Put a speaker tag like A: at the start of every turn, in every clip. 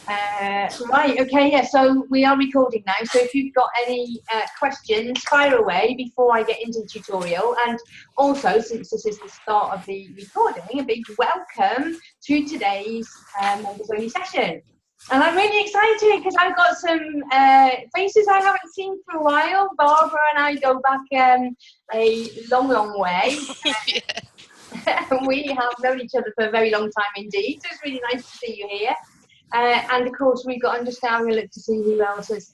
A: Right, okay, yeah, so we are recording now, so if you've got any questions, fire away before I get into the tutorial. And also, since this is the start of the recording, a big welcome to today's members only session. And I'm really excited because I've got some faces I haven't seen for a while. Barbara and I go back a long way. We have known each other for a very long time indeed, so it's really nice to see you here. And of course, we've got understand. We'll look to see who else has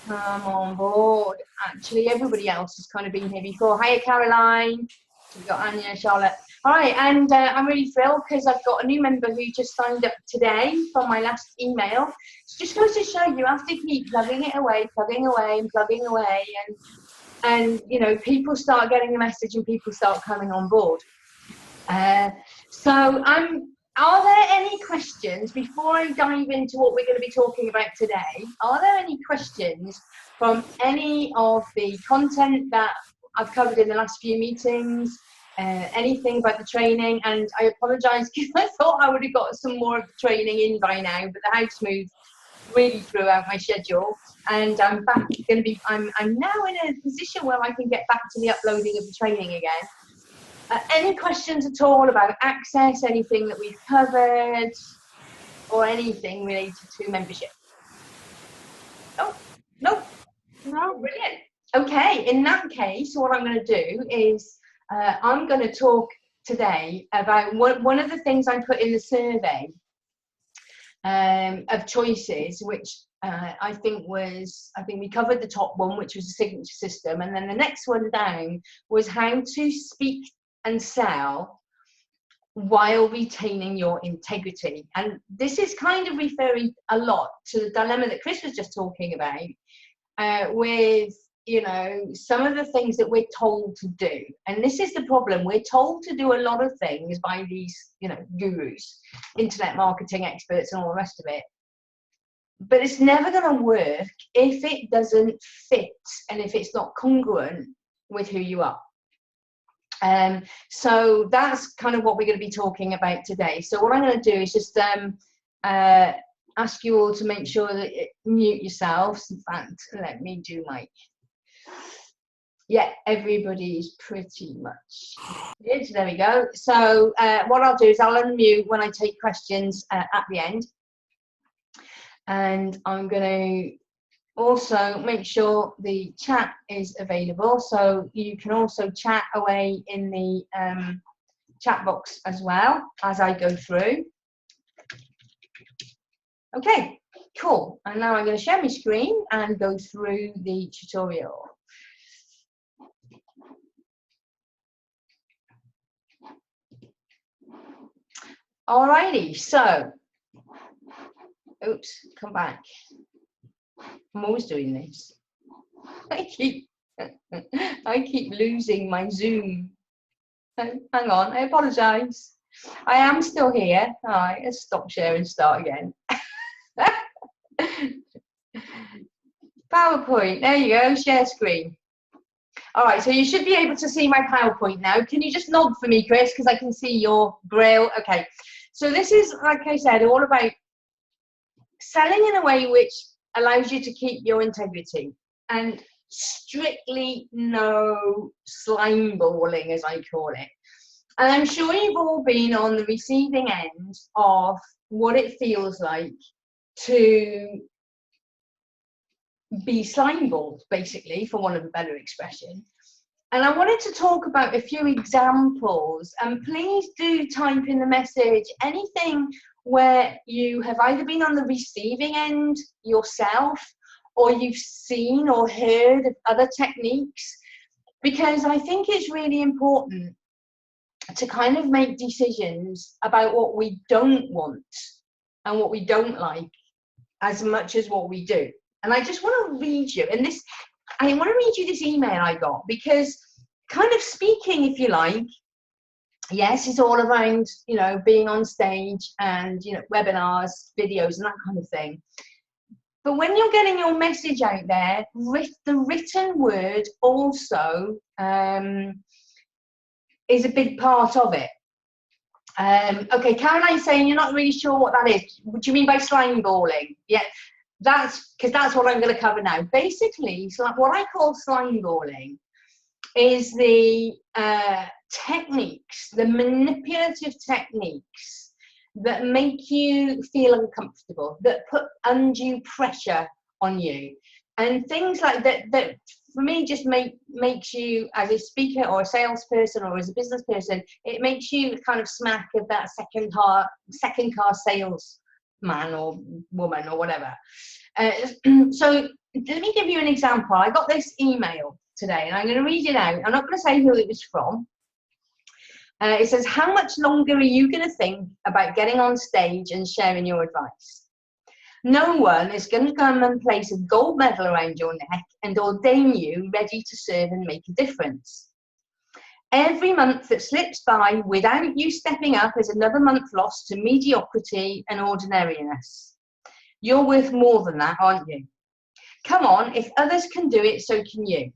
A: come on board. Actually, everybody else has kind of been here before. Hiya, Caroline. We've got Anya, Charlotte. All right, and I'm really thrilled because I've got a new member who just signed up today from my last email. So just goes to show you have to keep plugging it away, plugging away, and plugging away, and you know, people start getting the message and people start coming on board. Are there any questions before I dive into what we're going to be talking about today? Are there any questions from any of the content that I've covered in the last few meetings? Anything about the training? And I apologise because I thought I would have got some more of the training in by now, but the house moved really threw out my schedule, and I'm back. I'm now in a position where I can get back to the uploading of the training again. Any questions at all about access, anything that we've covered, or anything related to membership? Oh, no, brilliant. Okay, in that case, what I'm going to do is I'm going to talk today about one of the things I put in the survey of choices, which I think we covered the top one, which was a signature system, and then the next one down was how to speak and sell while retaining your integrity. And this is kind of referring a lot to the dilemma that Chris was just talking about with, you know, some of the things that we're told to do. And this is the problem. We're told to do a lot of things by these, you know, gurus, internet marketing experts and all the rest of it. But it's never going to work if it doesn't fit and if it's not congruent with who you are. So that's kind of what we're going to be talking about today. So what I'm going to do is just ask you all to make sure that you mute yourselves. In fact, let me do my... Yeah, everybody's pretty much good. There we go. So what I'll do is I'll unmute when I take questions at the end. And I'm going to also make sure the chat is available, so you can also chat away in the chat box as well as I go through. Okay, cool. And now I'm going to share my screen and go through the tutorial. Alrighty, so, oops, come back. I'm always doing this. I keep losing my Zoom. Hang on, I apologise. I am still here. All right, let's stop sharing, start again. PowerPoint, there you go, share screen. All right, so you should be able to see my PowerPoint now. Can you just nod for me, Chris, because I can see your braille. Okay, so this is, like I said, all about selling in a way which allows you to keep your integrity, and strictly no slime balling, as I call it. And I'm sure you've all been on the receiving end of what it feels like to be slime balled, basically, for want of a better expression. And I wanted to talk about a few examples, and please do type in the message anything where you have either been on the receiving end yourself, or you've seen or heard of other techniques, because I think it's really important to kind of make decisions about what we don't want and what we don't like as much as what we do. And I just want to read you, and this, I want to read you this email I got, because kind of speaking, if you like, yes, it's all around, you know, being on stage and, you know, webinars, videos and that kind of thing. But when you're getting your message out there, the written word also is a big part of it. Okay, Caroline's saying you're not really sure what that is. What do you mean by slime balling? Yeah, that's because that's what I'm going to cover now. Basically, what I call slime balling is the techniques, the manipulative techniques that make you feel uncomfortable, that put undue pressure on you, and things like that. That for me just makes you, as a speaker or a salesperson or as a business person, it makes you kind of smack of that second car salesman or woman or whatever. So let me give you an example. I got this email today and I'm going to read it out. I'm not going to say who it was from. It says, how much longer are you going to think about getting on stage and sharing your advice? No one is going to come and place a gold medal around your neck and ordain you ready to serve and make a difference. Every month that slips by without you stepping up is another month lost to mediocrity and ordinariness. You're worth more than that, aren't you? Come on, if others can do it, so can you.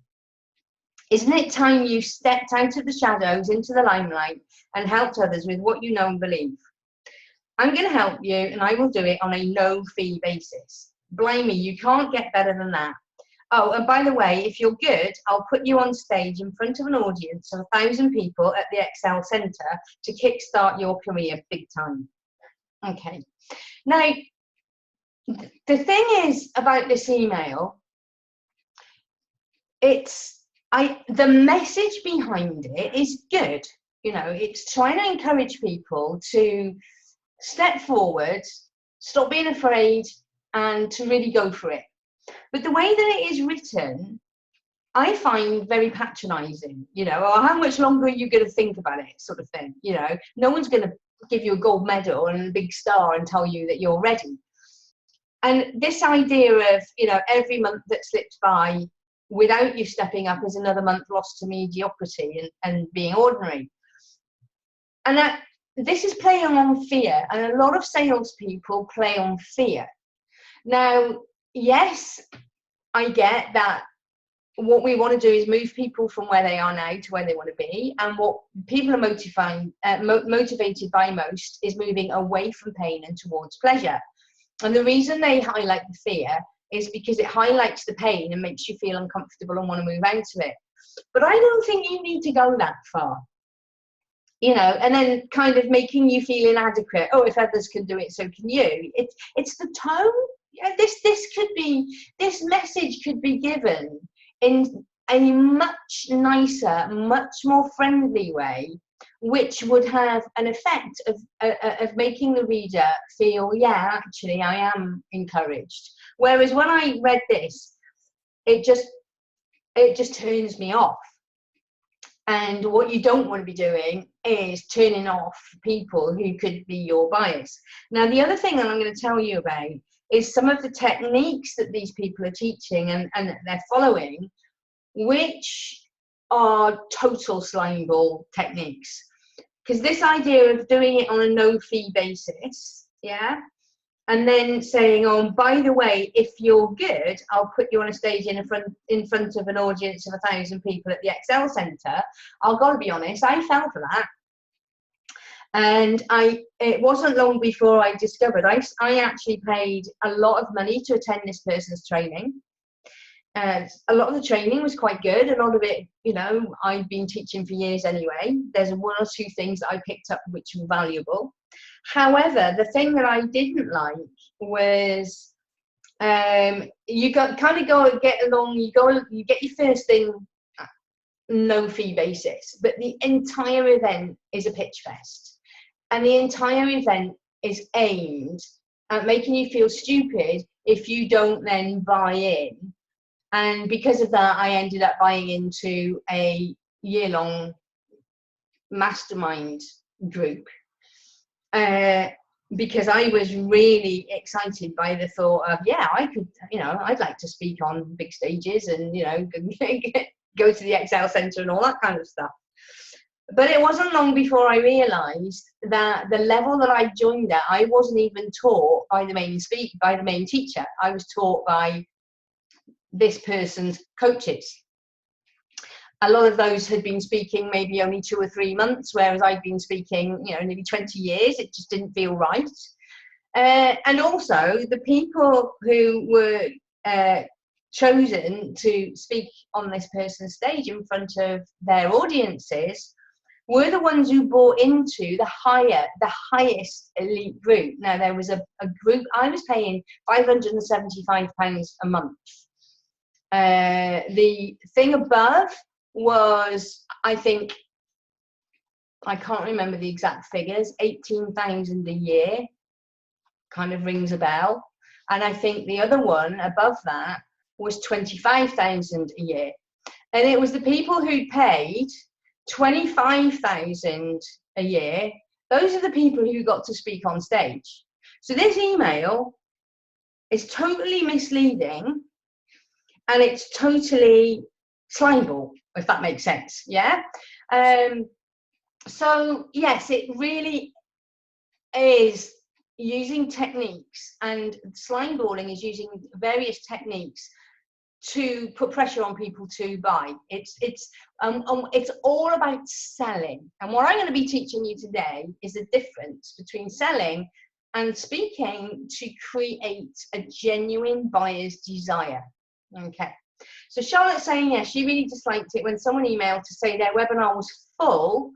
A: Isn't it time you stepped out of the shadows into the limelight and helped others with what you know and believe? I'm going to help you, and I will do it on a no-fee basis. Blimey, you can't get better than that. Oh, and by the way, if you're good, I'll put you on stage in front of an audience of 1,000 people at the Excel Centre to kickstart your career big time. Okay. Now, the thing is about this email, the message behind it is good. You know, it's trying to encourage people to step forward, stop being afraid, and to really go for it. But the way that it is written, I find very patronizing, you know, or how much longer are you going to think about it, sort of thing, you know. No one's going to give you a gold medal and a big star and tell you that you're ready. And this idea of, you know, every month that slips by without you stepping up is another month lost to mediocrity and being ordinary. And this is playing on fear, and a lot of salespeople play on fear. Now, yes, I get that what we want to do is move people from where they are now to where they want to be, and what people are motivated by most is moving away from pain and towards pleasure. And the reason they highlight the fear is because it highlights the pain and makes you feel uncomfortable and want to move out of it. But I don't think you need to go that far. You know, and then kind of making you feel inadequate. Oh, if others can do it, so can you. It's the tone. Yeah, this message could be given in a much nicer, much more friendly way, which would have an effect of making the reader feel, yeah, actually, I am encouraged. Whereas when I read this, it just turns me off. And what you don't want to be doing is turning off people who could be your buyers. Now, the other thing that I'm going to tell you about is some of the techniques that these people are teaching and they're following, which are total slime ball techniques. Because this idea of doing it on a no-fee basis, yeah, and then saying, oh, by the way, if you're good, I'll put you on a stage in front of an audience of 1,000 people at the Excel Centre. I've got to be honest, I fell for that. And it wasn't long before I discovered I actually paid a lot of money to attend this person's training. A lot of the training was quite good. A lot of it, you know, I've been teaching for years anyway. There's one or two things that I picked up which were valuable. However, the thing that I didn't like was you get along, you get your first thing no fee basis, but the entire event is a pitch fest, and the entire event is aimed at making you feel stupid if you don't then buy in. And because of that, I ended up buying into a year-long mastermind group because I was really excited by the thought of, yeah, I could, you know, I'd like to speak on big stages and, you know, go to the Excel Centre and all that kind of stuff. But it wasn't long before I realised that the level that I joined at, I wasn't even taught by the main teacher. I was taught by this person's coaches. a lot of those had been speaking maybe only 2 or 3 months, whereas I'd been speaking, you know, nearly 20 years. It just didn't feel right. And also the people who were chosen to speak on this person's stage in front of their audiences were the ones who bought into the highest elite group. Now, there was a group, I was paying £575 a month. The thing above was, I think, I can't remember the exact figures, 18,000 a year, kind of rings a bell. And I think the other one above that was 25,000 a year. And it was the people who paid 25,000 a year. Those are the people who got to speak on stage. So this email is totally misleading, and it's totally slimeable, if that makes sense. Yeah. So yes, it really is using techniques, and slimeballing is using various techniques to put pressure on people to buy. It's all about selling. And what I'm going to be teaching you today is the difference between selling and speaking to create a genuine buyer's desire. Okay. So Charlotte's saying, yeah, she really disliked it when someone emailed to say their webinar was full,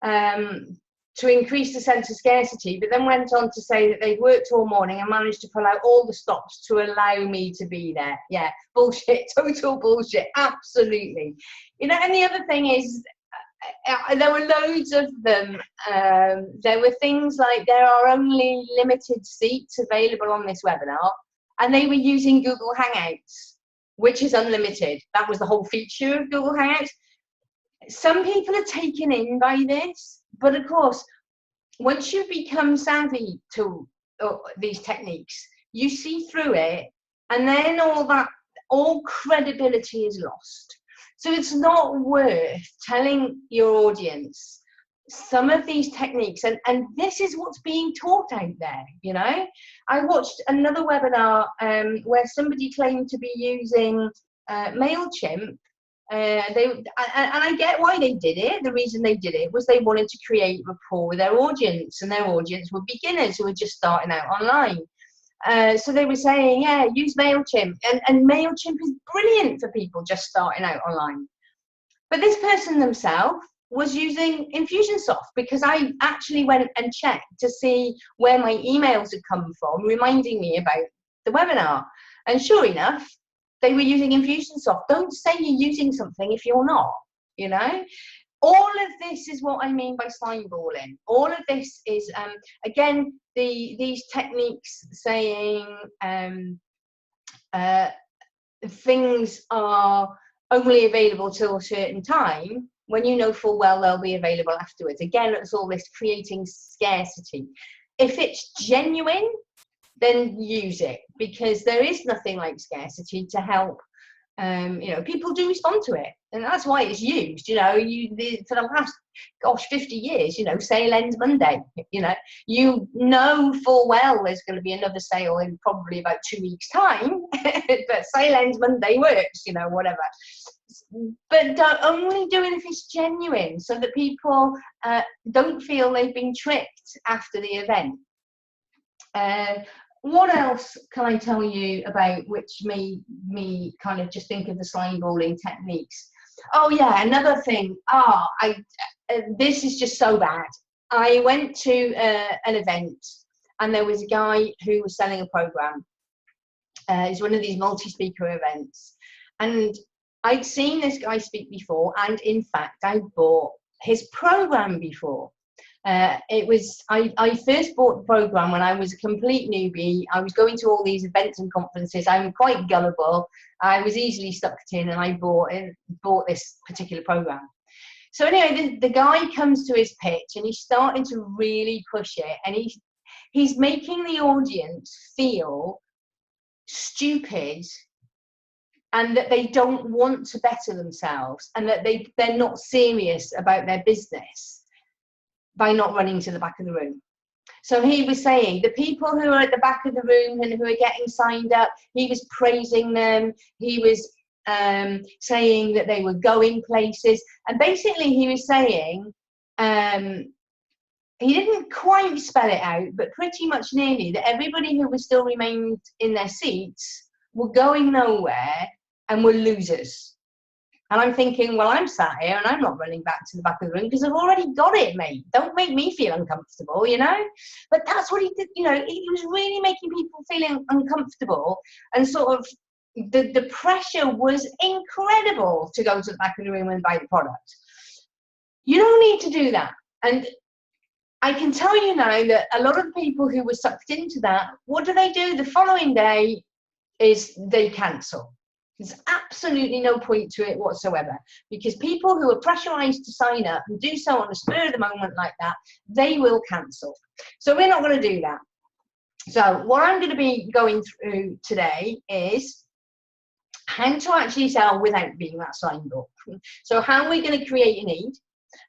A: to increase the sense of scarcity, but then went on to say that they'd worked all morning and managed to pull out all the stops to allow me to be there. Yeah, bullshit, total bullshit, absolutely. You know, and the other thing is, there were loads of them. There were things like, there are only limited seats available on this webinar, and they were using Google Hangouts, which is unlimited. That was the whole feature of Google Hangouts. Some people are taken in by this, but of course, once you become savvy to these techniques, you see through it, and then all credibility is lost. So it's not worth telling your audience some of these techniques, and this is what's being taught out there. You know, I watched another webinar where somebody claimed to be using MailChimp. And I get why they did it. The reason they did it was they wanted to create rapport with their audience, and their audience were beginners who were just starting out online. So they were saying, yeah, use MailChimp, and MailChimp is brilliant for people just starting out online. But this person themselves was using Infusionsoft, because I actually went and checked to see where my emails had come from, reminding me about the webinar. And sure enough, they were using Infusionsoft. Don't say you're using something if you're not, you know. All of this is what I mean by slimeballing. All of this is, again, these techniques saying things are only available till a certain time, when you know full well they'll be available afterwards. Again, it's all this creating scarcity. If it's genuine, then use it, because there is nothing like scarcity to help. You know, people do respond to it, and that's why it's used. You know, for the last 50 years, you know, sale ends Monday. You know full well there's going to be another sale in probably about 2 weeks' time, but sale ends Monday works. You know, whatever. But only do it if it's genuine, so that people don't feel they've been tricked after the event. What else can I tell you about which made me kind of just think of the slimeballing techniques? Oh yeah, another thing. This is just so bad. I went to an event, and there was a guy who was selling a program. It's one of these multi-speaker events, and I'd seen this guy speak before, and in fact, I bought his program before. I first bought the program when I was a complete newbie. I was going to all these events and conferences. I'm quite gullible. I was easily sucked in, and I bought this particular program. So anyway, the guy comes to his pitch, and he's starting to really push it, and he's making the audience feel stupid, and that they don't want to better themselves, and that they're not serious about their business by not running to the back of the room. So he was saying the people who are at the back of the room and who are getting signed up, he was praising them. He was saying that they were going places. And basically he was saying, he didn't quite spell it out, but pretty much nearly, that everybody who was still remained in their seats were going nowhere and were losers. And I'm thinking, well, I'm sat here and I'm not running back to the back of the room because I've already got it, mate. Don't make me feel uncomfortable, you know? But that's what he did, you know, he was really making people feeling uncomfortable, and sort of the pressure was incredible to go to the back of the room and buy the product. You don't need to do that. And I can tell you now that a lot of people who were sucked into that, what do? The following day is they cancel. There's absolutely no point to it whatsoever, because people who are pressurized to sign up and do so on the spur of the moment like that, they will cancel. So we're not going to do that. So what I'm going to be going through today is how to actually sell without being that signed up. So how are we going to create a need?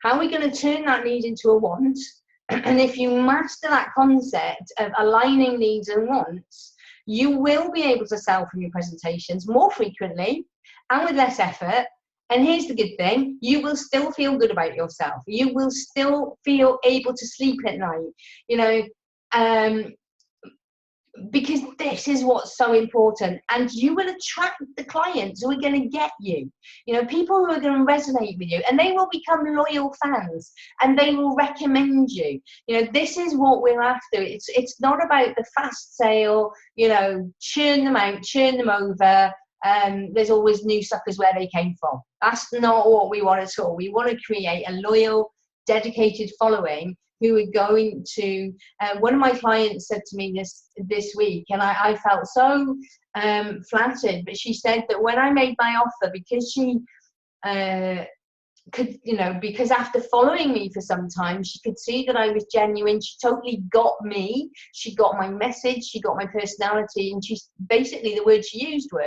A: How are we going to turn that need into a want? And if you master that concept of aligning needs and wants, you will be able to sell from your presentations more frequently and with less effort. And here's the good thing, you will still feel good about yourself. You will still feel able to sleep at night, you know, because this is what's so important. And you will attract the clients who are going to get you, you know, people who are going to resonate with you, and they will become loyal fans and they will recommend you. You know, this is what we're after. It's not about the fast sale, you know, churn them out, churn them over. There's always new suckers where they came from. That's not what we want at all. We want to create a loyal, dedicated following who are going to, one of my clients said to me this week, and I felt so flattered, but she said that when I made my offer, because she could, you know, because after following me for some time, she could see that I was genuine. She totally got me. She got my message. She got my personality. And she's basically, the words she used were,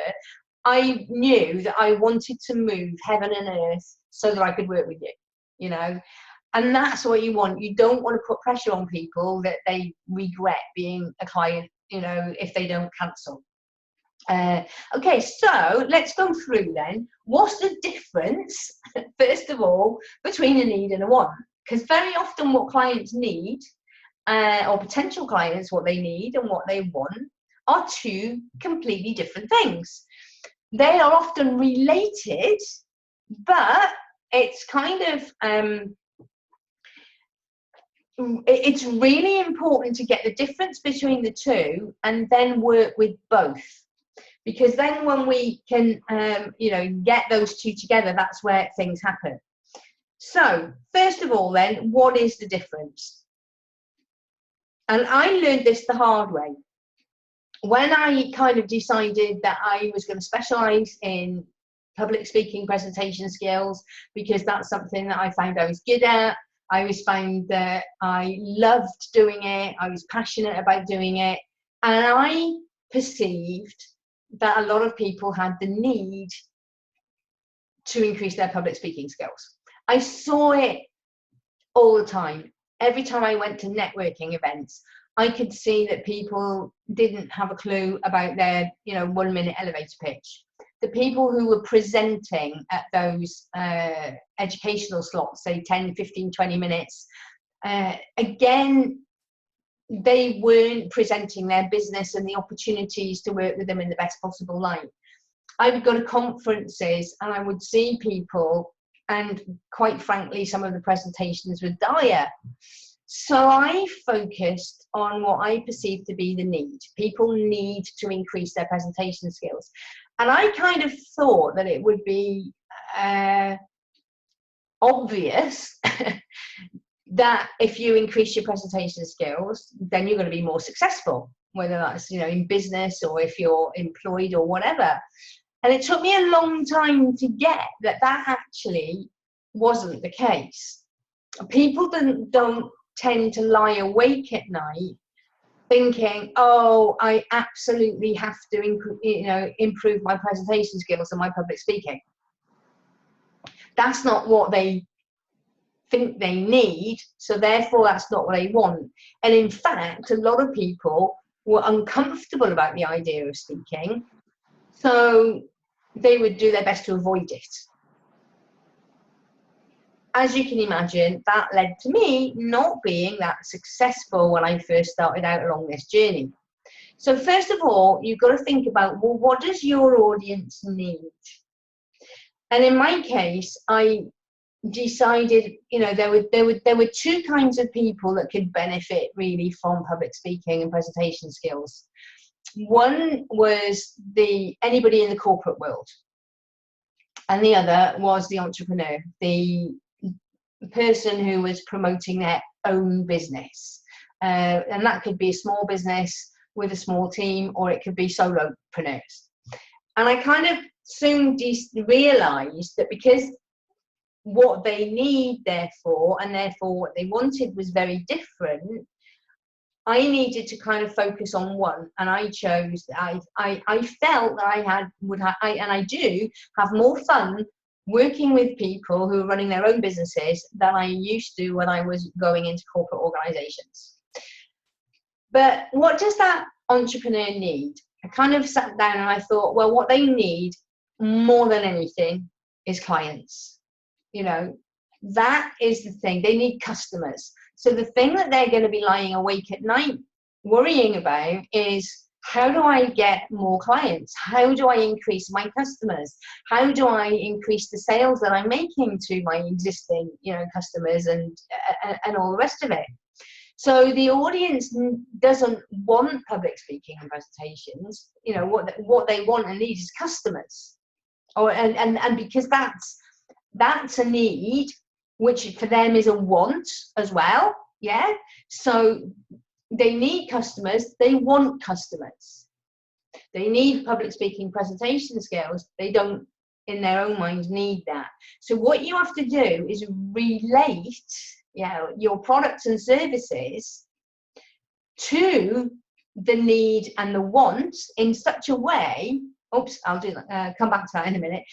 A: I knew that I wanted to move heaven and earth so that I could work with you, you know. And that's what you want. You don't want to put pressure on people that they regret being a client, you know, if they don't cancel. Okay, so let's go through then. What's the difference, first of all, between a need and a want? Because very often what clients need, or potential clients, what they need and what they want, are two completely different things. They are often related, but it's kind of, it's really important to get the difference between the two and then work with both, because then when we can you know, get those two together, that's where things happen. So first of all then, what is the difference? And I learned this the hard way when I kind of decided that I was going to specialize in public speaking, presentation skills, because that's something that I found I was good at. I always found that I loved doing it. I was passionate about doing it. And I perceived that a lot of people had the need to increase their public speaking skills. I saw it all the time. Every time I went to networking events, I could see that people didn't have a clue about their, you know, 1 minute elevator pitch. The people who were presenting at those educational slots, say 10, 15, 20 minutes, again, they weren't presenting their business and the opportunities to work with them in the best possible light. I would go to conferences and I would see people, and quite frankly, some of the presentations were dire. So I focused on what I perceived to be the need. People need to increase their presentation skills. And I kind of thought that it would be obvious that if you increase your presentation skills, then you're going to be more successful, whether that's, you know, in business or if you're employed or whatever. And it took me a long time to get that that actually wasn't the case. People don't tend to lie awake at night thinking, oh, I absolutely have to improve my presentation skills and my public speaking. That's not what they think they need, so therefore that's not what they want. And in fact, a lot of people were uncomfortable about the idea of speaking, so they would do their best to avoid it. As you can imagine, that led to me not being that successful when I first started out along this journey. So first of all, you've got to think about, well, what does your audience need? And in my case, I decided, you know, there were two kinds of people that could benefit really from public speaking and presentation skills. One was anybody in the corporate world, and the other was the entrepreneur, the person who was promoting their own business, and that could be a small business with a small team, or it could be solopreneurs. And I kind of soon realized that because what they need, therefore what they wanted was very different, I needed to kind of focus on one. And I chose that I felt that I do have more fun working with people who are running their own businesses than I used to when I was going into corporate organizations. But what does that entrepreneur need? I kind of sat down and I thought, well, what they need more than anything is clients. You know, that is the thing. They need customers. So the thing that they're going to be lying awake at night worrying about is, how do I get more clients? How do I increase my customers? How do I increase the sales that I'm making to my existing, you know, customers and all the rest of it? So the audience doesn't want public speaking and presentations. You know, what they want and need is customers. And because that's a need, which for them is a want as well. Yeah. So they need customers. They want customers. They need public speaking presentation skills. They don't, in their own minds, need that. So what you have to do is relate, your products and services to the need and the want in such a way. Oops, I'll do that. Come back to that in a minute.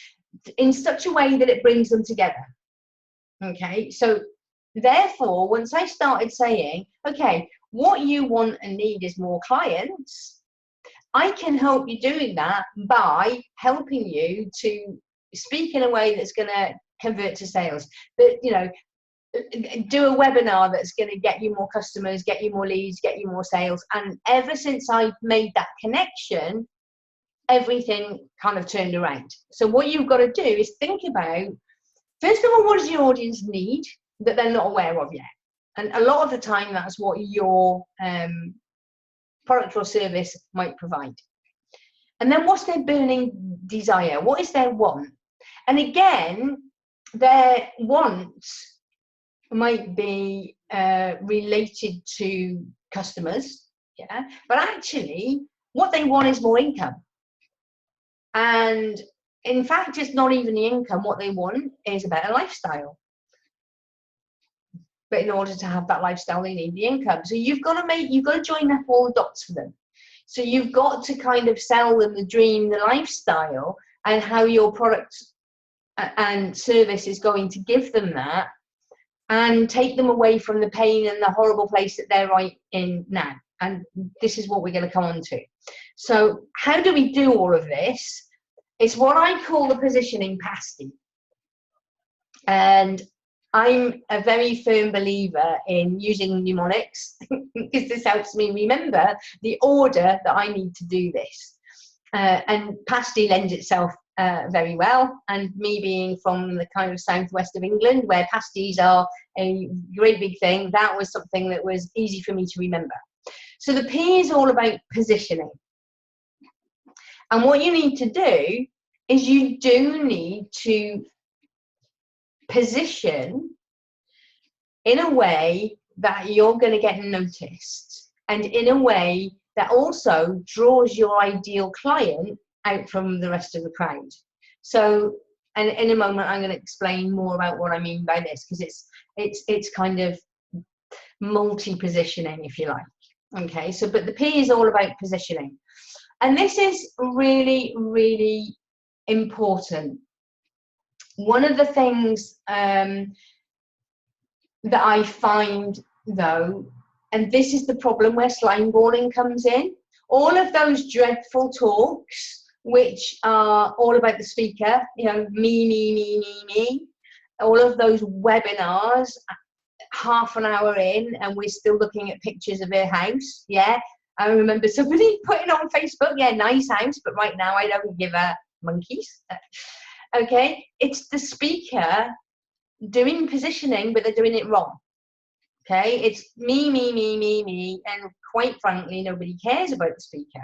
A: In such a way that it brings them together. Okay, so therefore, once I started saying, okay, what you want and need is more clients, I can help you doing that by helping you to speak in a way that's going to convert to sales. That, you know, do a webinar that's going to get you more customers, get you more leads, get you more sales. And ever since I've made that connection, everything kind of turned around. So what you've got to do is think about, first of all, what does your audience need that they're not aware of yet? And a lot of the time, that's what your product or service might provide. And then what's their burning desire? What is their want? And again, their wants might be related to customers, but actually what they want is more income. And in fact, it's not even the income. What they want is a better lifestyle. But in order to have that lifestyle, they need the income. So you've got to join up all the dots for them. So you've got to kind of sell them the dream, the lifestyle, and how your product and service is going to give them that, and take them away from the pain and the horrible place that they're right in now. And this is what we're going to come on to. So how do we do all of this? It's what I call the positioning PASTY. And I'm a very firm believer in using mnemonics because this helps me remember the order that I need to do this. And PASTY lends itself very well. And me being from the kind of southwest of England, where pasties are a great big thing, that was something that was easy for me to remember. So the P is all about positioning. And what you need to do is you do need to position in a way that you're going to get noticed, and in a way that also draws your ideal client out from the rest of the crowd. So, and in a moment I'm going to explain more about what I mean by this, because it's kind of multi-positioning, if you like. Okay, so but the P is all about positioning, and this is really, really important. One of the things that I find, though, and this is the problem where slimeballing comes in, all of those dreadful talks which are all about the speaker, you know, me. All of those webinars, half an hour in, and we're still looking at pictures of her house. Yeah, I remember somebody putting on Facebook, yeah, nice house, but right now I don't give a monkeys. Okay, it's the speaker doing positioning, but they're doing it wrong. Okay, it's me, and quite frankly, nobody cares about the speaker.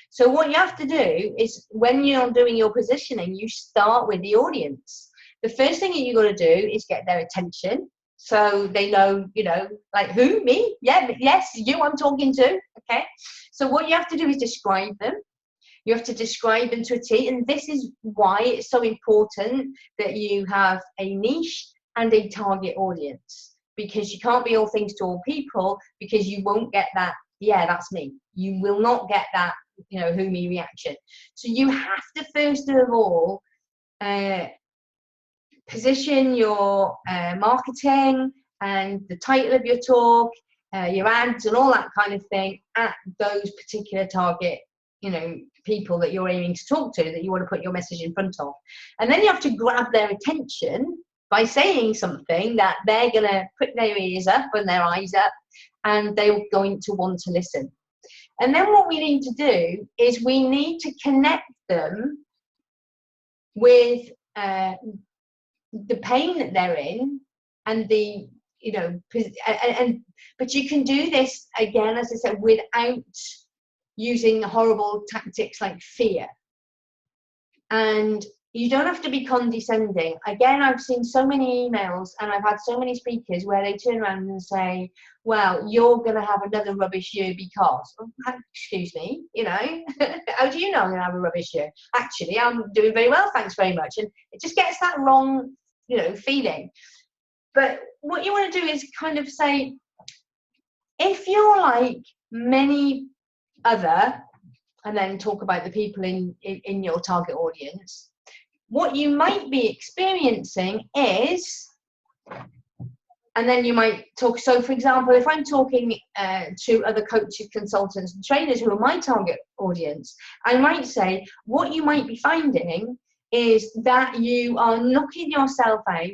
A: So what you have to do is, when you're doing your positioning, you start with the audience. The first thing that you got to do is get their attention, so they know, you know, like, who, me? Yeah, yes, you I'm talking to. Okay, so what you have to do is describe them. You have to describe them to a T, and this is why it's so important that you have a niche and a target audience, because you can't be all things to all people, because you won't get that, yeah, that's me. You will not get that, you know, who me reaction. So you have to first of all position your marketing and the title of your talk, your ads and all that kind of thing at those particular target, you know, people that you're aiming to talk to, that you want to put your message in front of. And then you have to grab their attention by saying something that they're going to put their ears up and their eyes up, and they're going to want to listen. And then what we need to do is we need to connect them with the pain that they're in, and the, you know, but you can do this, again, as I said, without using horrible tactics like fear. And you don't have to be condescending. Again, I've seen so many emails, and I've had so many speakers where they turn around and say, well, you're going to have another rubbish year because, oh, excuse me, you know, how do you know I'm going to have a rubbish year? Actually, I'm doing very well, thanks very much. And it just gets that wrong, you know, feeling. But what you want to do is kind of say, if you're like many other, and then talk about the people in your target audience, what you might be experiencing is, and then you might talk, so for example, if I'm talking to other coaches, consultants and trainers who are my target audience, I might say, what you might be finding is that you are knocking yourself out,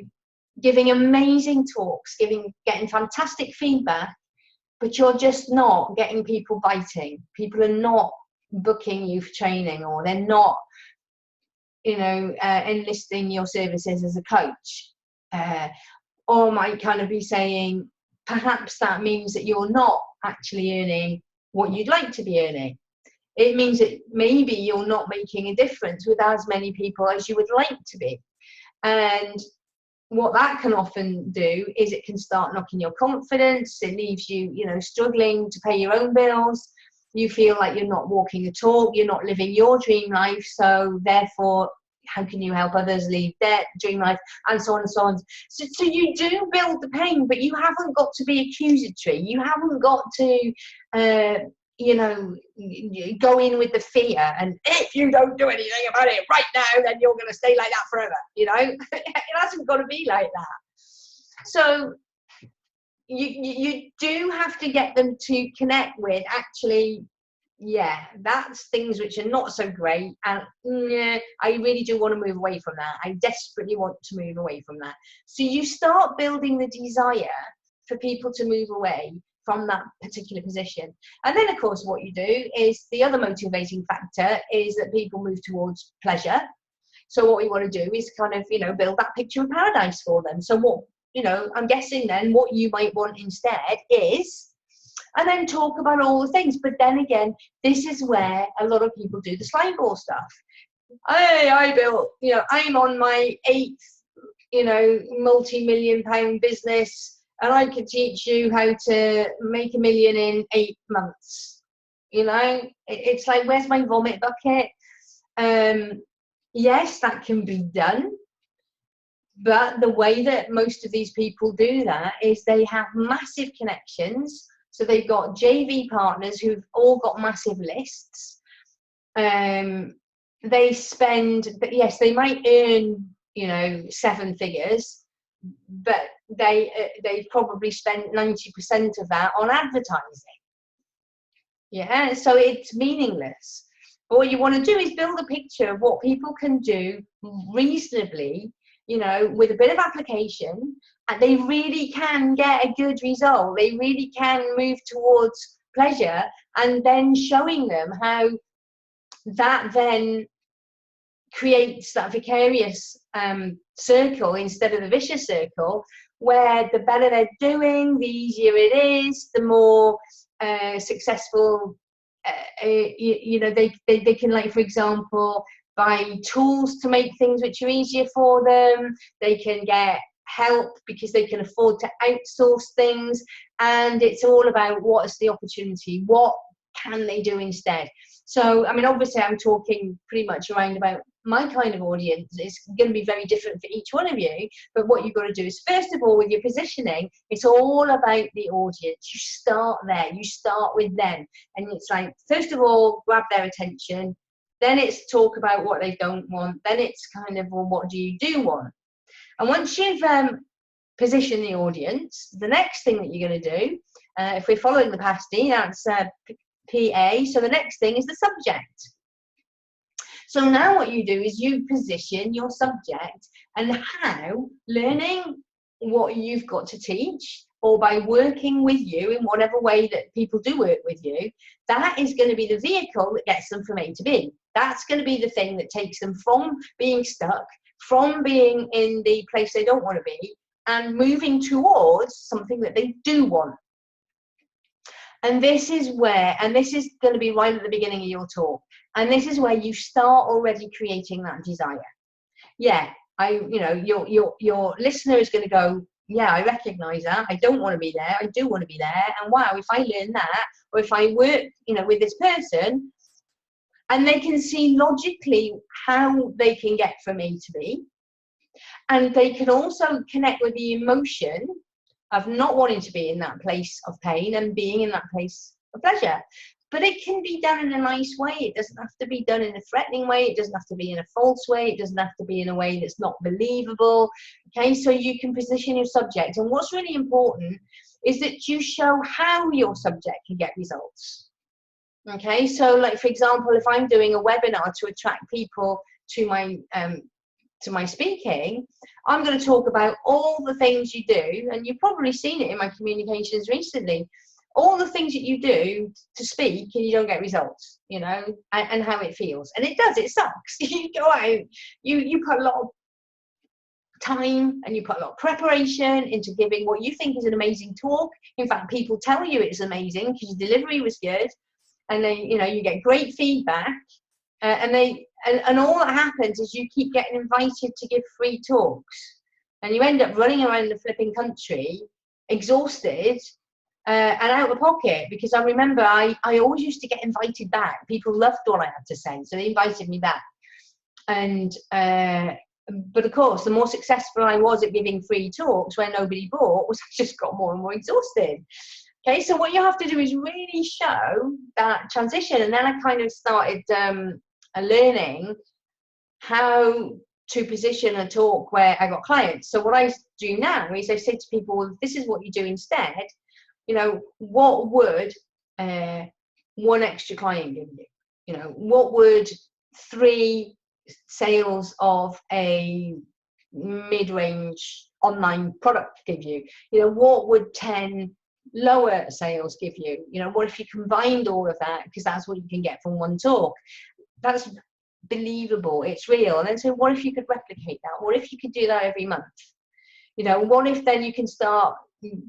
A: giving amazing talks, getting fantastic feedback, but you're just not getting people biting. People are not booking you for training, or they're not, you know, enlisting your services as a coach. Or might kind of be saying, perhaps that means that you're not actually earning what you'd like to be earning. It means that maybe you're not making a difference with as many people as you would like to be. And what that can often do is it can start knocking your confidence. It leaves you, you know, struggling to pay your own bills. You feel like you're not walking the talk, you're not living your dream life, so therefore, how can you help others lead their dream life, and so on and so on. So you do build the pain, but you haven't got to be accusatory. You haven't got to, you know, go in with the fear, and if you don't do anything about it right now, then you're going to stay like that forever, you know. It hasn't got to be like that. So you do have to get them to connect with, actually, yeah, that's things which are not so great, and yeah, I really do want to move away from that. I desperately want to move away from that. So you start building the desire for people to move away from that particular position. And then, of course, what you do is, the other motivating factor is that people move towards pleasure. So what we want to do is kind of, you know, build that picture of paradise for them. So what, you know, I'm guessing then what you might want instead is, and then talk about all the things. But then again, this is where a lot of people do the slime ball stuff. Hey, I built, you know, I'm on my 8th, you know, multi-million-pound business, and I could teach you how to make $1 million in 8 months. You know, it's like, where's my vomit bucket? Yes, that can be done. But the way that most of these people do that is they have massive connections. So they've got JV partners who've all got massive lists. They spend, yes, they might earn, you know, 7 figures, but they probably spent 90% of that on advertising. Yeah, so it's meaningless. But what you want to do is build a picture of what people can do reasonably, you know, with a bit of application, and they really can get a good result. They really can move towards pleasure, and then showing them how that then creates that vicarious circle instead of the vicious circle, where the better they're doing, the easier it is, the more successful you know, they can, like, for example, buy tools to make things which are easier for them. They can get help because they can afford to outsource things, and it's all about what's the opportunity, what can they do instead. So I mean, obviously I'm talking pretty much around about my kind of audience. It's going to be very different for each one of you, but what you've got to do is, first of all, with your positioning, it's all about the audience. You start there, you start with them, and it's like, first of all, grab their attention, then it's talk about what they don't want, then it's kind of, well, what do you do want? And once you've positioned the audience, the next thing that you're going to do, if we're following the PASTY, that's PA, so the next thing is the subject. So now what you do is you position your subject, and how learning what you've got to teach, or by working with you in whatever way that people do work with you, that is going to be the vehicle that gets them from A to B. That's going to be the thing that takes them from being stuck, from being in the place they don't want to be, and moving towards something that they do want. And this is where, and this is going to be right at the beginning of your talk, and this is where you start already creating that desire. Yeah, you know, your listener is going to go, yeah, I recognize that. I don't want to be there. I do want to be there. And wow, if I learn that, or if I work, you know, with this person, and they can see logically how they can get from A to B, and they can also connect with the emotion of not wanting to be in that place of pain and being in that place of pleasure. But it can be done in a nice way. It doesn't have to be done in a threatening way. It doesn't have to be in a false way. It doesn't have to be in a way that's not believable. Okay, so you can position your subject. And what's really important is that you show how your subject can get results. Okay, so like, for example, if I'm doing a webinar to attract people to my speaking, I'm going to talk about all the things you do, and you've probably seen it in my communications recently, all the things that you do to speak and you don't get results, you know, and how it feels. And it does, it sucks. You go out, you put a lot of time and you put a lot of preparation into giving what you think is an amazing talk. In fact, people tell you it's amazing because your delivery was good, and then, you know, you get great feedback. And all that happens is you keep getting invited to give free talks, and you end up running around the flipping country exhausted and out of pocket. Because I remember I always used to get invited back. People loved what I had to say, so they invited me back. And but of course, the more successful I was at giving free talks where nobody bought, was I just got more and more exhausted. Okay, so what you have to do is really show that transition. And then I kind of started learning how to position a talk where I got clients. So what I do now is I say to people, well, this is what you do instead. You know, what would one extra client give you? You know, what would 3 sales of a mid-range online product give you? You know, what would 10 lower sales give you? You know, what if you combined all of that, because that's what you can get from one talk. That's believable, it's real. And then, so what if you could replicate that? What if you could do that every month? You know, what if then you can start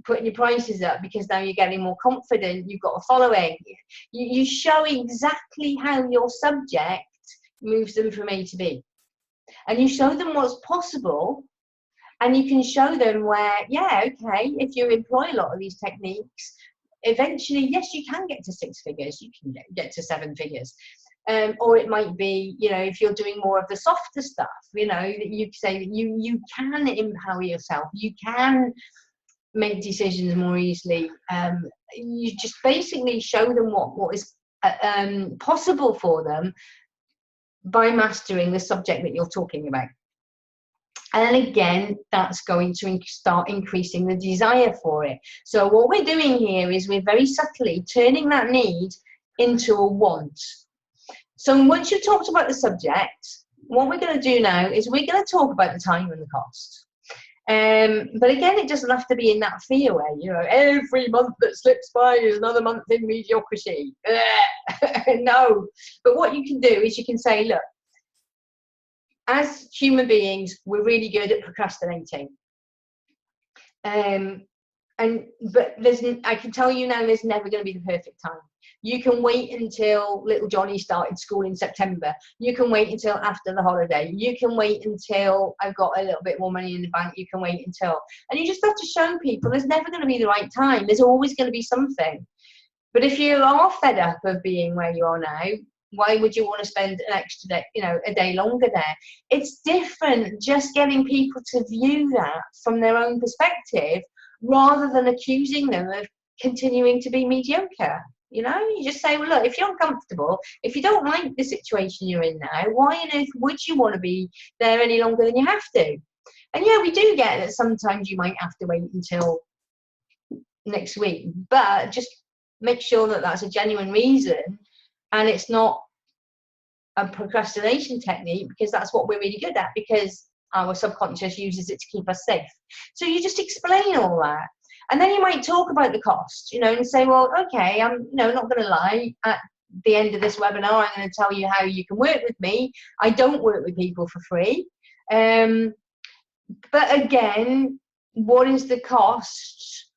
A: putting your prices up because now you're getting more confident, you've got a following. You show exactly how your subject moves them from A to B, and you show them what's possible. And you can show them where, yeah, okay, if you employ a lot of these techniques, eventually, yes, you can get to 6 figures, you can get to 7 figures. Or it might be, you know, if you're doing more of the softer stuff, you know, that you say that you can empower yourself, you can make decisions more easily. You just basically show them what is possible for them by mastering the subject that you're talking about. And then again, that's going to start increasing the desire for it. So what we're doing here is we're very subtly turning that need into a want. So once you've talked about the subject, what we're going to do now is we're going to talk about the time and the cost. But again, it doesn't have to be in that fear way, you know, every month that slips by is another month in mediocrity. No. But what you can do is you can say, look, as human beings, we're really good at procrastinating. But I can tell you now, there's never going to be the perfect time. You can wait until little Johnny started school in September. You can wait until after the holiday. You can wait until I've got a little bit more money in the bank. You can wait until, and you just have to show people there's never going to be the right time. There's always going to be something. But if you are fed up of being where you are now, why would you want to spend an extra day, you know, a day longer there? It's different just getting people to view that from their own perspective rather than accusing them of continuing to be mediocre. You know, you just say, well, look, if you're uncomfortable, if you don't like the situation you're in now, why on earth would you want to be there any longer than you have to? And yeah, we do get that sometimes you might have to wait until next week, but just make sure that that's a genuine reason and it's not a procrastination technique, because that's what we're really good at, because our subconscious uses it to keep us safe. So you just explain all that. And then you might talk about the cost, you know, and say, well, okay, I'm, you know, not going to lie. At the end of this webinar, I'm going to tell you how you can work with me. I don't work with people for free. But again, what is the cost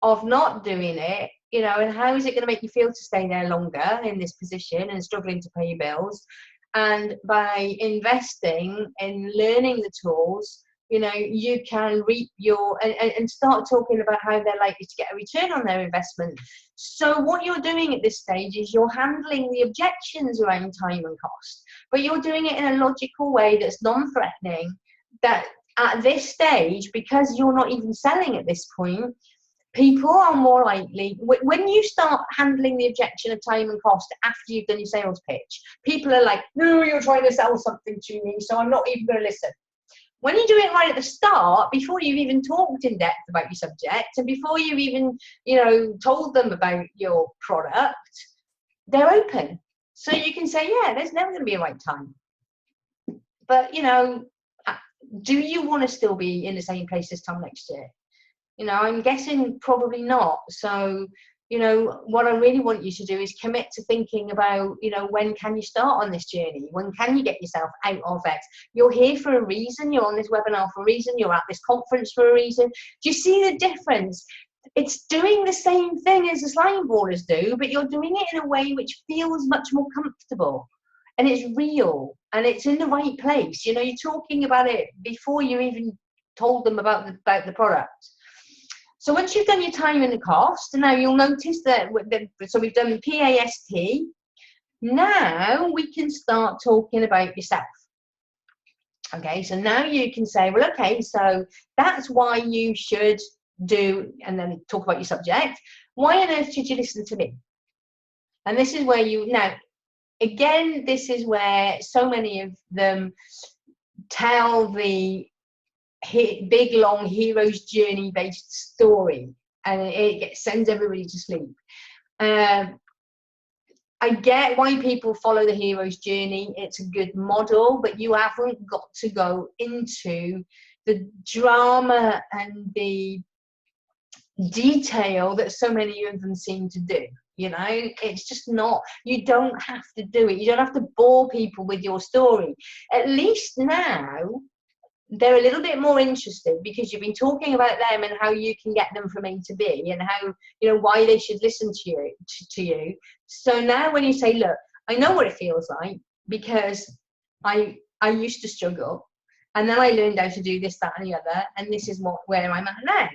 A: of not doing it? You know, and how is it going to make you feel to stay there longer in this position and struggling to pay your bills? And by investing in learning the tools, you know, you can reap your, and start talking about how they're likely to get a return on their investment. So what you're doing at this stage is you're handling the objections around time and cost, but you're doing it in a logical way that's non-threatening, that at this stage, because you're not even selling at this point, people are more likely, when you start handling the objection of time and cost after you've done your sales pitch, people are like, no, you're trying to sell something to me, so I'm not even going to listen. When you do it right at the start, before you've even talked in depth about your subject, and before you've even, you know, told them about your product, they're open. So you can say, yeah, there's never going to be a right time. But, you know, do you want to still be in the same place this time next year? You know, I'm guessing probably not. So, you know, what I really want you to do is commit to thinking about, you know, when can you start on this journey? When can you get yourself out of X? You're here for a reason. You're on this webinar for a reason. You're at this conference for a reason. Do you see the difference? It's doing the same thing as the slime ballers do, but you're doing it in a way which feels much more comfortable. And it's real. And it's in the right place. You know, you're talking about it before you even told them about the product. So once you've done your time and the cost, now you'll notice that, so we've done PAST. Now we can start talking about yourself. Okay, so now you can say, well, okay, so that's why you should do, and then talk about your subject. Why on earth should you listen to me? And this is where you, now, again, this is where so many of them tell the big long hero's journey based story, and it sends everybody to sleep. I get why people follow the hero's journey. It's a good model, but you haven't got to go into the drama and the detail that so many of them seem to do. You know, it's just not, you don't have to do it. You don't have to bore people with your story. At least now they're a little bit more interested, because you've been talking about them and how you can get them from A to B, and how, you know, why they should listen to you. So now when you say, look, I know what it feels like, because I used to struggle, and then I learned how to do this, that, and the other, and this is where I'm at now.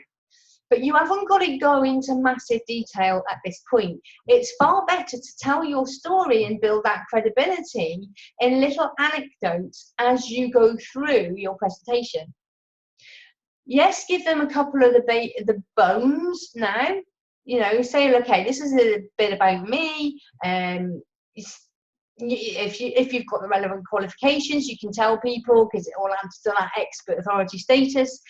A: But you haven't got to go into massive detail at this point. It's far better to tell your story and build that credibility in little anecdotes as you go through your presentation. Yes, give them a couple of the bones now. You know, say, okay, this is a bit about me. If you've got the relevant qualifications, you can tell people, because it all adds to that expert authority status.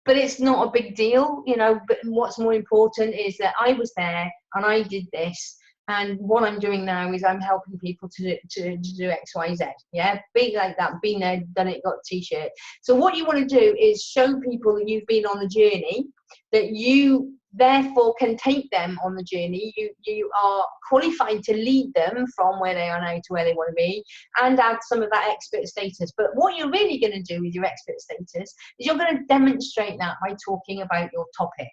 A: But it's not a big deal, you know. But what's more important is that I was there and I did this, and what I'm doing now is I'm helping people to do X, Y, Z. Yeah, be like that, been there, done it, got a t-shirt. So what you want to do is show people that you've been on the journey, that you therefore can take them on the journey. You are qualified to lead them from where they are now to where they want to be, and add some of that expert status. But what you're really going to do with your expert status is you're going to demonstrate that by talking about your topic.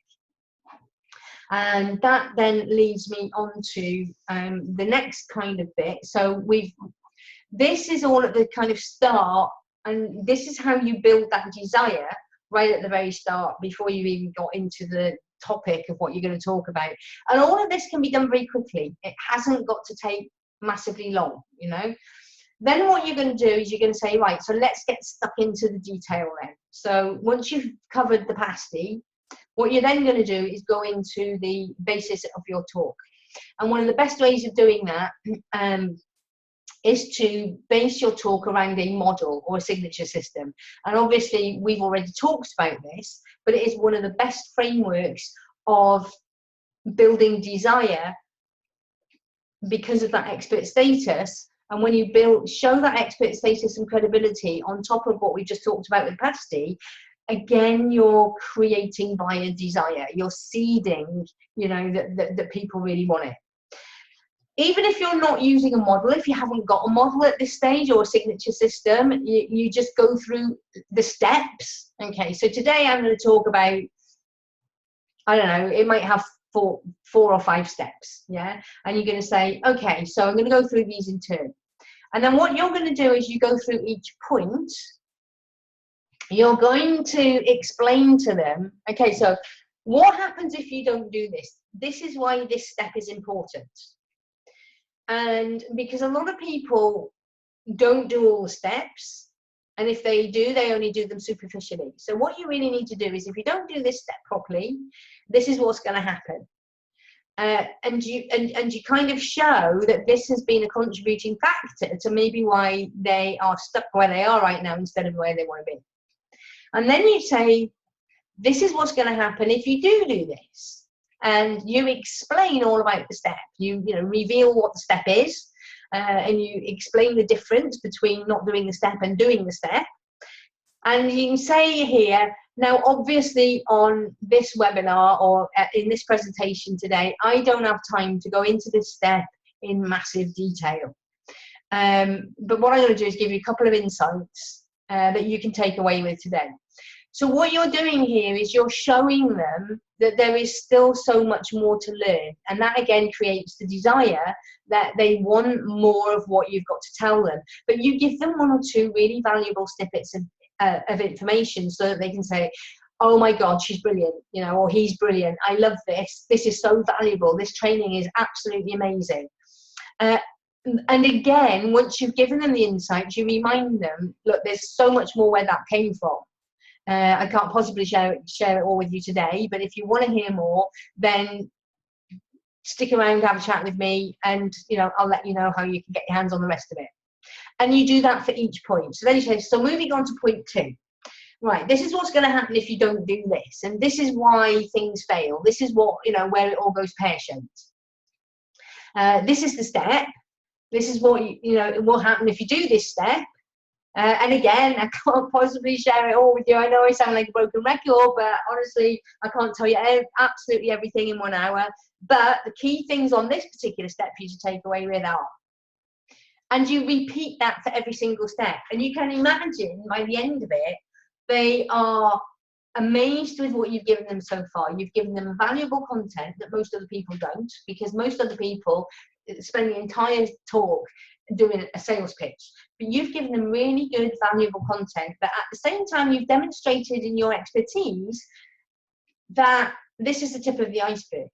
A: And that then leads me on to the next kind of bit. So this is all at the kind of start, and this is how you build that desire right at the very start, before you even got into the topic of what you're going to talk about. And all of this can be done very quickly. It hasn't got to take massively long, you know. Then what you're going to do is you're going to say, right, so let's get stuck into the detail then. So once you've covered the PASTY, what you're then going to do is go into the basis of your talk. And one of the best ways of doing that is to base your talk around a model or a signature system. And obviously, we've already talked about this, but it is one of the best frameworks of building desire because of that expert status. And when you show that expert status and credibility on top of what we just talked about with PASTY, again, you're creating buyer desire. You're seeding, you know, that people really want it. Even if you're not using a model, if you haven't got a model at this stage or a signature system, you just go through the steps. Okay, so today I'm going to talk about, I don't know, it might have four or five steps, yeah? And you're going to say, okay, so I'm going to go through these in turn. And then what you're going to do is you go through each point. You're going to explain to them, okay, so what happens if you don't do this? This is why this step is important. And because a lot of people don't do all the steps, and if they do, they only do them superficially. So what you really need to do is, if you don't do this step properly, this is what's going to happen. And you kind of show that this has been a contributing factor to maybe why they are stuck where they are right now instead of where they want to be. And then you say, this is what's going to happen if you do this. And you explain all about the step. You reveal what the step is, and you explain the difference between not doing the step and doing the step. And you can say here, now obviously on this webinar or in this presentation today, I don't have time to go into this step in massive detail. But what I'm going to do is give you a couple of insights that you can take away with today. So what you're doing here is you're showing them that there is still so much more to learn. And that again creates the desire that they want more of what you've got to tell them. But you give them one or two really valuable snippets of information so that they can say, oh my God, she's brilliant, you know, or he's brilliant. I love this. This is so valuable. This training is absolutely amazing. And again, once you've given them the insights, you remind them, look, there's so much more where that came from. I can't possibly share it all with you today, but if you want to hear more, then stick around, have a chat with me, and I'll let you know how you can get your hands on the rest of it. And you do that for each point. So then you say, so moving on to point 2. Right, this is what's going to happen if you don't do this, and this is why things fail. This is what, where it all goes pear-shaped. This is the step. This is what it will happen if you do this step. And again, I can't possibly share it all with you. I know I sound like a broken record, but honestly, I can't tell you absolutely everything in 1 hour. But the key things on this particular step for you to take away with are, and you repeat that for every single step. And you can imagine by the end of it, they are amazed with what you've given them so far. You've given them valuable content that most other people don't, because most other people spend the entire talk doing a sales pitch. But you've given them really good, valuable content, but at the same time, you've demonstrated in your expertise that this is the tip of the iceberg,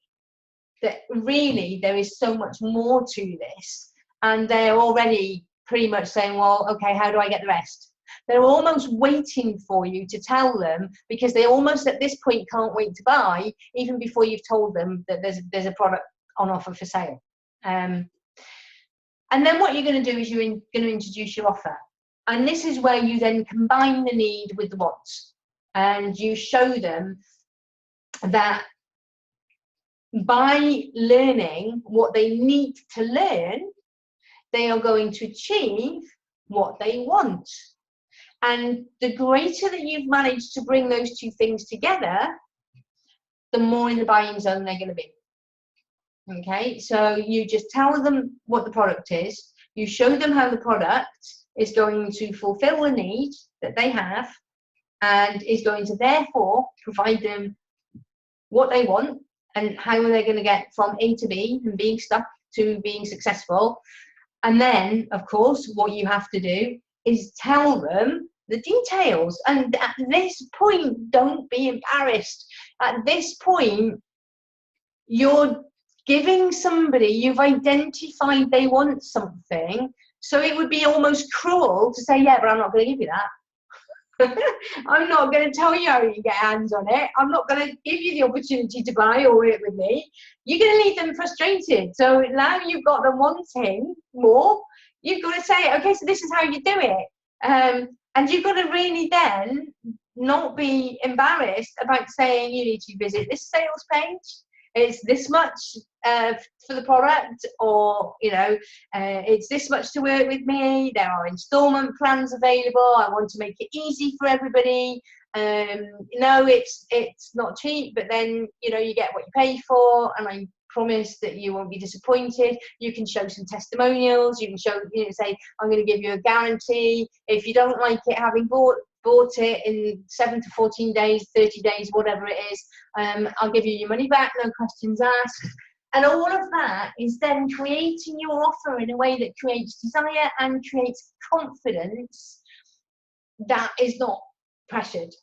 A: that really there is so much more to this. And they're already pretty much saying, well, okay, how do I get the rest? They're almost waiting for you to tell them, because they almost at this point can't wait to buy, even before you've told them that there's a product on offer for sale. And then what you're going to do is you're going to introduce your offer. And this is where you then combine the need with the wants. And you show them that by learning what they need to learn, they are going to achieve what they want. And the greater that you've managed to bring those two things together, the more in the buying zone they're going to be. Okay, so you just tell them what the product is, you show them how the product is going to fulfill the need that they have and is going to therefore provide them what they want and how they're going to get from A to B and being stuck to being successful. And then, of course, what you have to do is tell them the details. And at this point, don't be embarrassed. At this point, you're giving somebody, you've identified they want something, so it would be almost cruel to say, yeah, but I'm not going to give you that. I'm not going to tell you how you get hands on it. I'm not going to give you the opportunity to buy or work with me. You're going to leave them frustrated. So now you've got them wanting more. You've got to say, okay, so this is how you do it. And you've got to really then not be embarrassed about saying you need to visit this sales page. It's this much for the product, or it's this much to work with me. There are installment plans available. I want to make it easy for everybody. No, it's not cheap, but then you get what you pay for, and I promise that you won't be disappointed. You can show some testimonials. You can show, say, I'm going to give you a guarantee. If you don't like it, having bought it in 7 to 14 days, 30 days, whatever it is, I'll give you your money back, no questions asked. And all of that is then creating your offer in a way that creates desire and creates confidence that is not pressured.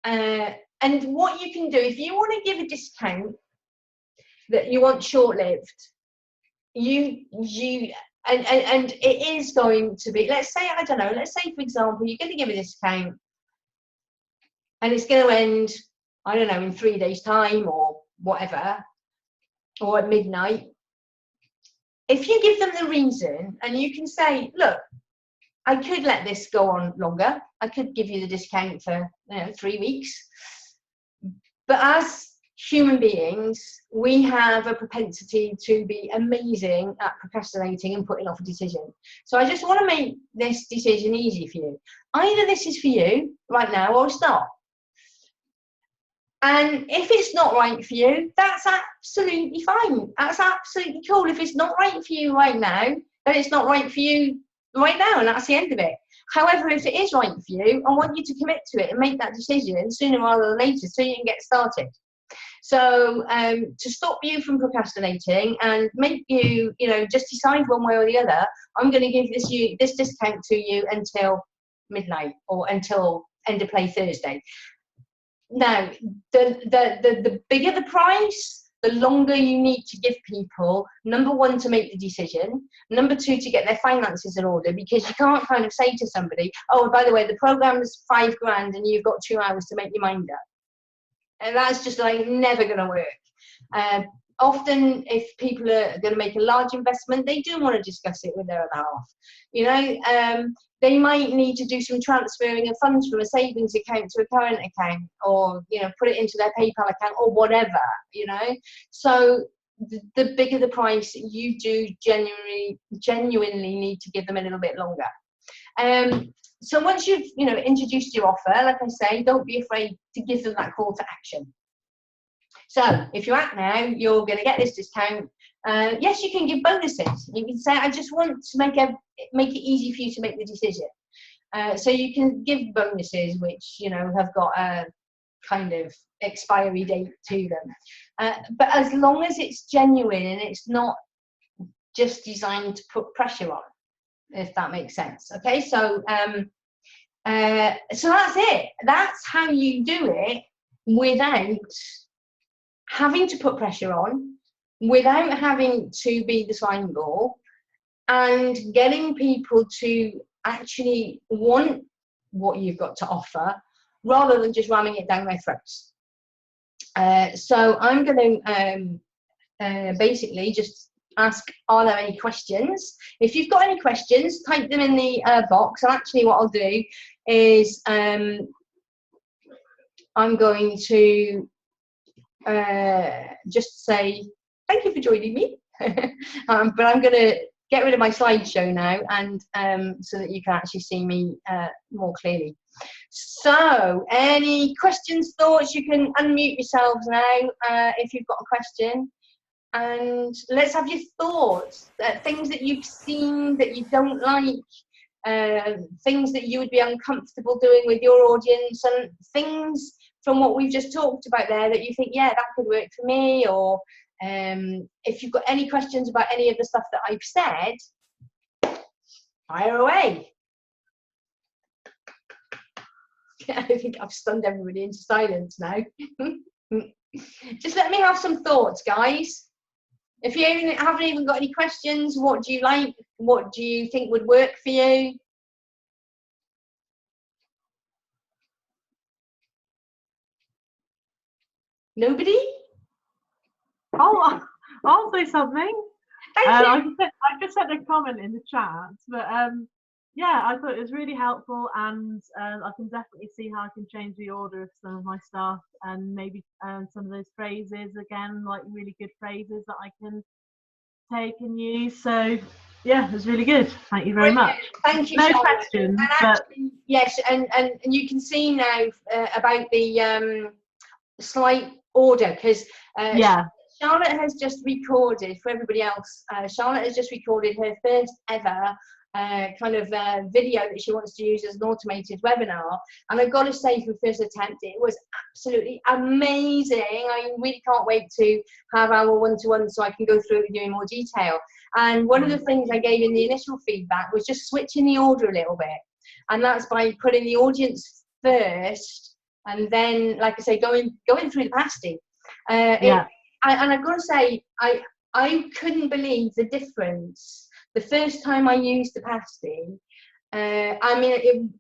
A: And what you can do, if you want to give a discount that you want short-lived, and it is going to be, let's say, I don't know, let's say, for example, you're going to give a discount and it's going to end, I don't know, in 3 days' time or whatever, or at midnight. If you give them the reason and you can say, look, I could let this go on longer. I could give you the discount for 3 weeks. But as human beings, we have a propensity to be amazing at procrastinating and putting off a decision. So I just want to make this decision easy for you. Either this is for you right now or it's not. And if it's not right for you, that's absolutely fine. That's absolutely cool. If it's not right for you right now, then it's not right for you right now, and that's the end of it. However, if it is right for you, I want you to commit to it and make that decision sooner rather than later so you can get started. So to stop you from procrastinating and make you, just decide one way or the other, I'm going to give this discount to you until midnight or until end of play Thursday. Now, the bigger the price, the longer you need to give people, number one, to make the decision, number two, to get their finances in order, because you can't kind of say to somebody, oh, by the way, the program is $5,000 and you've got 2 hours to make your mind up. And that's just like never going to work. Often, if people are going to make a large investment, they do want to discuss it with their other half. They might need to do some transferring of funds from a savings account to a current account, or put it into their PayPal account or whatever. So the bigger the price, you do genuinely need to give them a little bit longer. So once you've introduced your offer, like I say, don't be afraid to give them that call to action. So if you act now, you're going to get this discount. Yes, you can give bonuses. You can say, I just want to make it easy for you to make the decision. So you can give bonuses which have got a kind of expiry date to them. But as long as it's genuine and it's not just designed to put pressure on, if that makes sense. Okay, so so that's it. That's how you do it without having to put pressure on, without having to be the slime ball, and getting people to actually want what you've got to offer rather than just ramming it down their throats. So I'm going to basically just ask, are there any questions? If you've got any questions, type them in the box. And actually what I'll do is I'm going to just say thank you for joining me. But I'm going to get rid of my slideshow now, and so that you can actually see me more clearly. So, any questions, thoughts? You can unmute yourselves now if you've got a question. And let's have your thoughts, things that you've seen that you don't like, things that you would be uncomfortable doing with your audience, and things from what we've just talked about there that you think, yeah, that could work for me. Or if you've got any questions about any of the stuff that I've said, fire away. I think I've stunned everybody into silence now. Just let me have some thoughts, guys. If you haven't even got any questions, what do you like? What do you think would work for you? Nobody?
B: I'll say something.
A: Thank you.
B: I just sent a comment in the chat, but yeah, I thought it was really helpful, and I can definitely see how I can change the order of some of my stuff, and maybe some of those phrases again, like really good phrases that I can take and use. So yeah, it was really good. Thank you very much.
A: Thank you.
B: No
A: Charlotte.
B: questions,
A: and actually, yes, and you can see now about the slight order, because
B: yeah.
A: Charlotte has just recorded, for everybody else, Charlotte has just recorded her first ever kind of video that she wants to use as an automated webinar. And I've got to say, for first attempt, it was absolutely amazing. I really can't wait to have our one-to-one so I can go through it with you in more detail. And one of the things I gave in the initial feedback was just switching the order a little bit. And that's by putting the audience first, and then, like I say, going through the PASTY. And I've got to say, I couldn't believe the difference the first time I used the PASTY. I mean,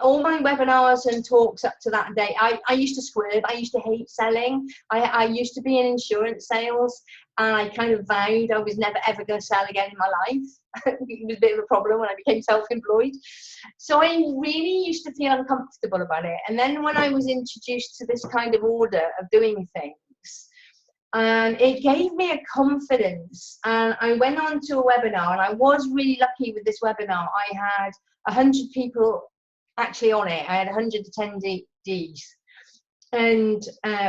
A: all my webinars and talks up to that day, I used to swerve. I used to hate selling. I used to be in insurance sales, and I kind of vowed I was never ever going to sell again in my life. It was a bit of a problem when I became self-employed. So I really used to feel uncomfortable about it. And then when I was introduced to this kind of order of doing things, and it gave me a confidence, and I went on to a webinar, and I was really lucky with this webinar. I had 100 people actually on it. I had 100 attendees, and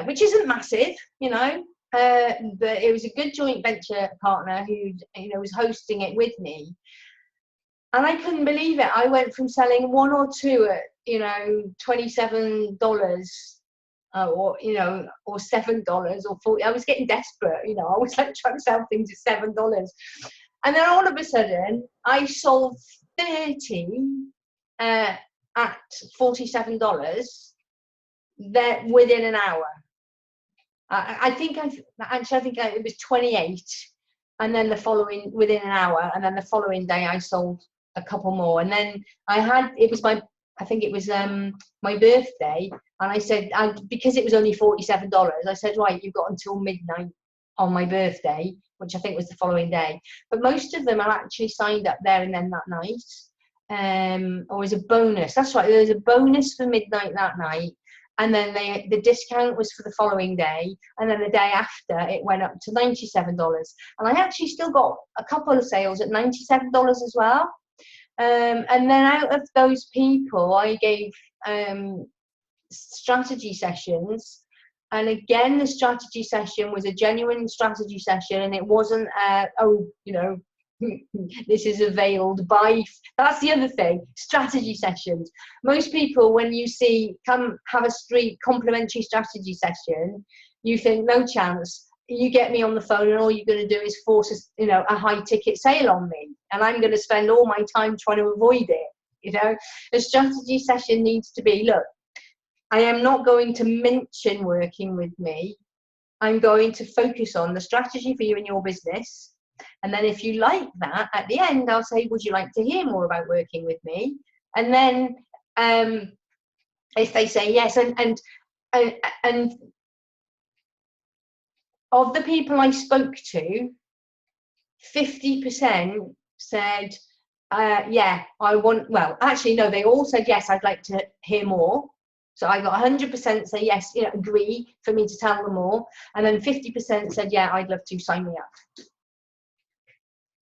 A: which isn't massive, you know, but it was a good joint venture partner who, you know, was hosting it with me. And I couldn't believe it. I went from selling one or two at, you know, $27, or, you know, or $7 or $40. I was getting desperate, you know. I was like trying to sell things at $7, and then all of a sudden I sold 30 at $47 there within an hour. I think it was 28, and then within an hour, and then the following day I sold a couple more, and then it was my birthday, and I said, because it was only $47, I said, right, you've got until midnight on my birthday, which I think was the following day. But most of them are actually signed up there and then that night, or as a bonus. That's right, there was a bonus for midnight that night, and then the discount was for the following day, and then the day after it went up to $97. And I actually still got a couple of sales at $97 as well. And then out of those people, I gave strategy sessions, and again, the strategy session was a genuine strategy session, and it wasn't you know, this is a veiled buy. That's the other thing, strategy sessions. Most people, when you see come have a complimentary strategy session, you think no chance. You get me on the phone, and all you're going to do is force a high ticket sale on me, and I'm going to spend all my time trying to avoid it. You know, a strategy session needs to be, look, I am not going to mention working with me. I'm going to focus on the strategy for you and your business. And then if you like that, at the end, I'll say, would you like to hear more about working with me? And then if they say yes, and of the people I spoke to, 50% said, yeah, I want, well, actually, no, they all said, yes, I'd like to hear more. So I got 100% say yes, agree for me to tell them more, and then 50% said, yeah, I'd love to, sign me up.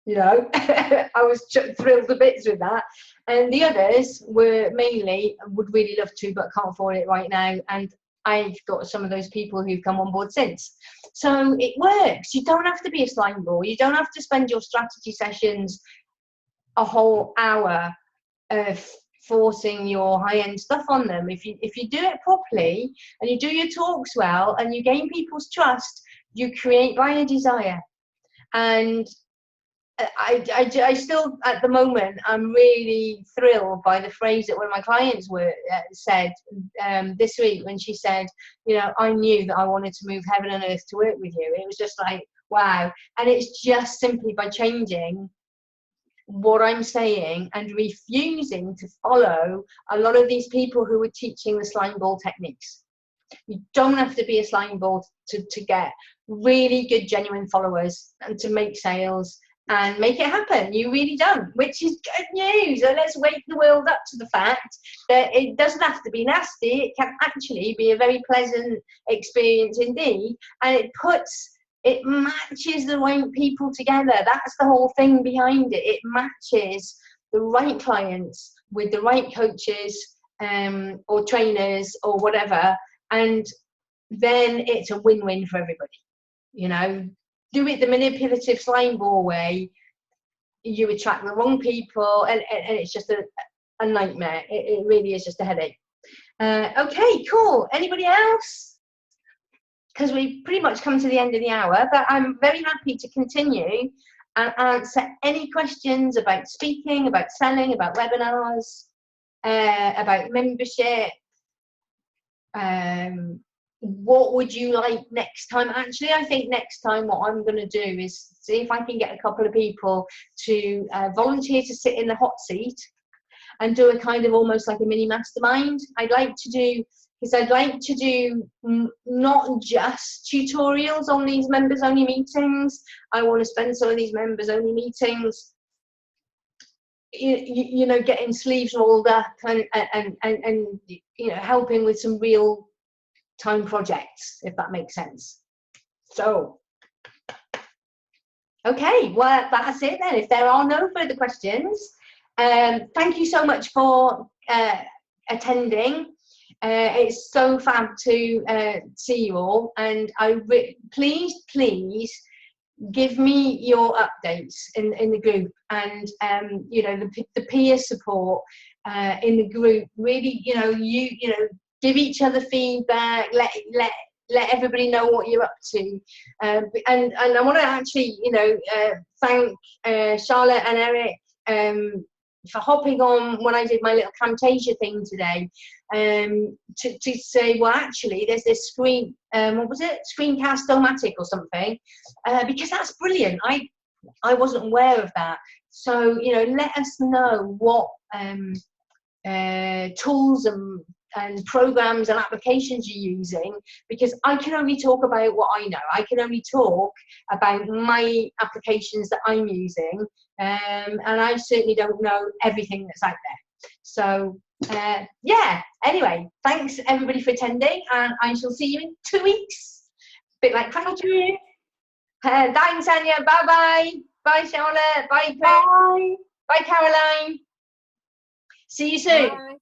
A: I was thrilled to bits with that. And the others were mainly, would really love to, but can't afford it right now. And I've got some of those people who've come on board since. So it works. You don't have to be a slime ball. You don't have to spend your strategy sessions a whole hour of forcing your high-end stuff on them. If you do it properly and you do your talks well and you gain people's trust, you create buyer desire. And I still, at the moment, I'm really thrilled by the phrase that one of my clients said this week when she said, I knew that I wanted to move heaven and earth to work with you. It was just like, wow. And it's just simply by changing what I'm saying and refusing to follow a lot of these people who are teaching the slime ball techniques. You don't have to be a slime ball to get really good, genuine followers and to make sales and make it happen. You really don't, which is good news. So let's wake the world up to the fact that it doesn't have to be nasty. It can actually be a very pleasant experience indeed, and it matches the right people together. That's the whole thing behind it. It matches the right clients with the right coaches or trainers or whatever, and then it's a win-win for everybody. Do it the manipulative slime ball way, you attract the wrong people, and it's just a nightmare. It really is just a headache. Okay, cool. Anybody else? Because we've pretty much come to the end of the hour, but I'm very happy to continue and answer any questions about speaking, about selling, about webinars, about membership. What would you like next time? Actually, I think next time what I'm going to do is see if I can get a couple of people to volunteer to sit in the hot seat and do a kind of almost like a mini mastermind. I'd like to do not just tutorials on these members only meetings. I want to spend some of these members only meetings getting sleeves rolled up and helping with some real time projects, if that makes sense. So okay, well, that's it then. If there are no further questions, thank you so much for attending. It's so fab to see you all, and please give me your updates in the group, and the peer support in the group. Really, give each other feedback. Let everybody know what you're up to, and I want to actually thank Charlotte and Eric for hopping on when I did my little Camtasia thing today, to say, well, actually there's this Screencast-O-Matic or something, because that's brilliant. I wasn't aware of that. So let us know what tools and programs and applications you're using, because I can only talk about what I know. I can only talk about my applications that I'm using, and I certainly don't know everything that's out there. So yeah, anyway, thanks everybody for attending, and I shall see you in 2 weeks. Bit like crackle. Thanks, Anya. Bye bye Charlotte. Bye Chris. Bye Caroline. See you soon.
B: Bye.